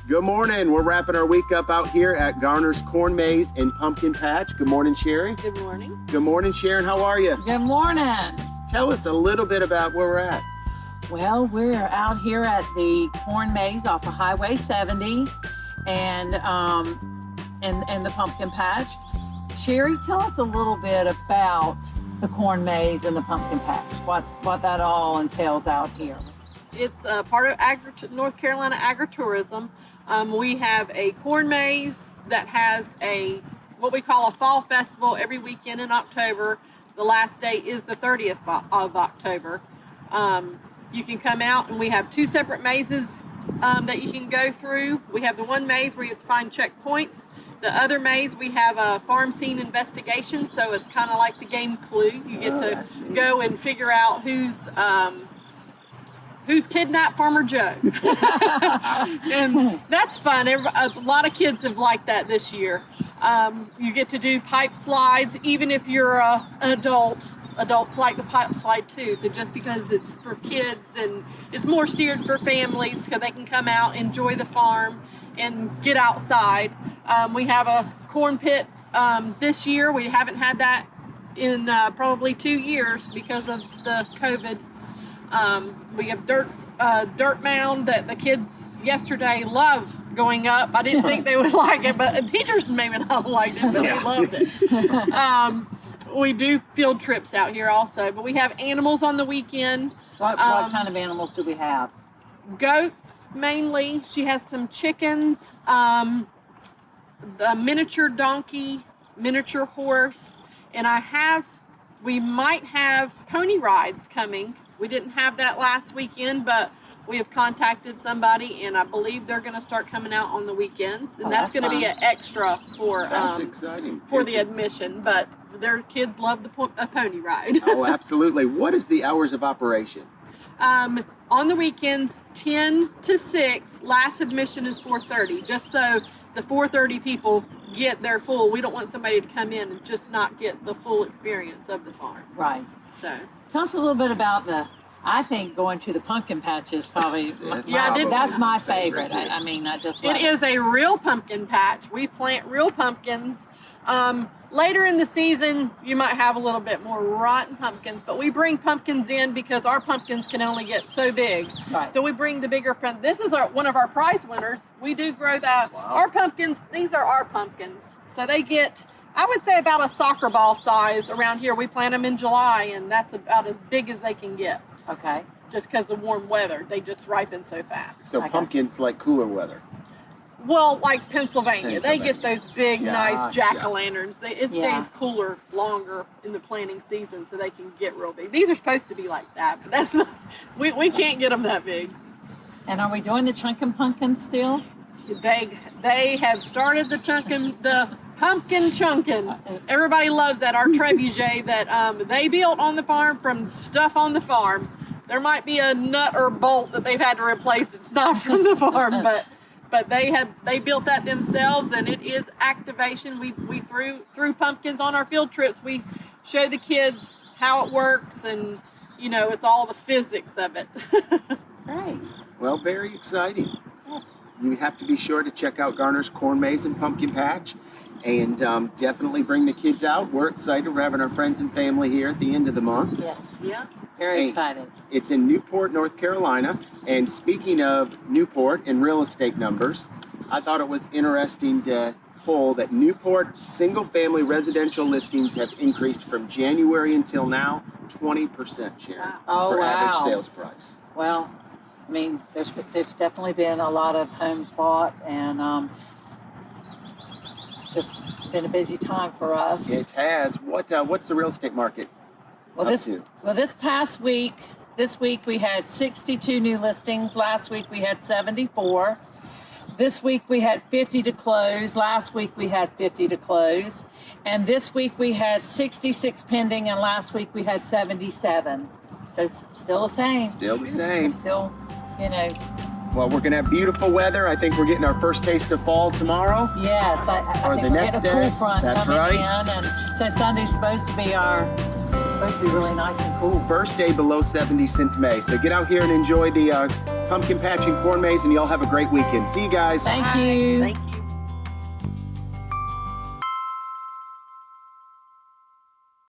Good morning. We're wrapping our week up out here at Garner's Corn Maze and Pumpkin Patch. Good morning, Sherry. Good morning. Good morning, Sharon. How are you? Good morning. Tell us a little bit about where we're at. Well, we're out here at the Corn Maze off of Highway 70 and the Pumpkin Patch. Sherry, tell us a little bit about the Corn Maze and the Pumpkin Patch, what that all entails out here. It's a part of North Carolina agritourism. We have a corn maze that has what we call a fall festival every weekend in October. The last day is the 30th of October. You can come out and we have two separate mazes that you can go through. We have the one maze where you have to find checkpoints. The other maze, we have a farm scene investigation, so it's kind of like the game Clue. You get to go and figure out who's kidnapped Farmer Joe. And that's fun. A lot of kids have liked that this year. You get to do pipe slides, even if you're an adult. Adults like the pipe slide too. So just because it's for kids and it's more steered for families so they can come out, enjoy the farm, and get outside. We have a corn pit this year. We haven't had that in probably 2 years because of the COVID. We have dirt mound that the kids yesterday loved going up. I didn't think they would like it, but teachers maybe not liked it, but they loved it. We do field trips out here also, but we have animals on the weekend. What kind of animals do we have? Goats mainly. She has some chickens, the miniature donkey, miniature horse, and we might have pony rides coming. We didn't have that last weekend, but we have contacted somebody, and I believe they're going to start coming out on the weekends, and that's going to be an extra for That's exciting. for the admission. But their kids love a pony ride. Oh, absolutely. What is the hours of operation? On the weekends, 10 to 6. Last admission is 4:30, just so the 4:30 people get their full. We don't want somebody to come in and just not get the full experience of the farm. Right. So tell us a little bit about I think going to the pumpkin patch is probably that's my favorite. I just love it is a real pumpkin patch. We plant real pumpkins. Later in the season, you might have a little bit more rotten pumpkins, but we bring pumpkins in because our pumpkins can only get so big. Right. So we bring the bigger pumpkins. This is one of our prize winners. We do grow that. Wow. Our pumpkins, these are our pumpkins. So they get, I would say, about a soccer ball size around here. We plant them in July, and that's about as big as they can get. Okay. Just because of the warm weather, they just ripen so fast. So pumpkins like cooler weather. Well, like Pennsylvania. They get those big, nice jack-o'-lanterns. It stays cooler longer in the planting season, so they can get real big. These are supposed to be like that, but that's not. We can't get them that big. And are we doing the chunkin' pumpkins still? They have started the pumpkin chunkin'. Everybody loves that. Our trebuchet that they built on the farm from stuff on the farm. There might be a nut or bolt that they've had to replace. It's not from the farm, but they built that themselves, and it is activation. We threw pumpkins on our field trips. We show the kids how it works, and it's all the physics of it. Great. Well, very exciting. Yes. You have to be sure to check out Garner's Corn Maze and Pumpkin Patch, and definitely bring the kids out. We're excited. We're having our friends and family here at the end of the month. Yes. Yeah. Very excited. It's in Newport, North Carolina. And speaking of Newport and real estate numbers, I thought it was interesting to pull that Newport single-family residential listings have increased from January until now 20%, Sharon, for average sales price. Well, there's definitely been a lot of homes bought, and just been a busy time for us. It has. What's the real estate market? This past week, we had 62 new listings. Last week we had 74. This week we had 50 to close. Last week we had 50 to close. And this week we had 66 pending, and last week we had 77. So still the same. Still the same. Still, Well, we're going to have beautiful weather. I think we're getting our first taste of fall tomorrow. Yes, I think the we next get a cool day. front That's coming right. in, and so Sunday's supposed to be really nice and cool. First day below 70 since May. So get out here and enjoy the pumpkin patching corn maze, and y'all have a great weekend. See you guys. Thank you. Thank you.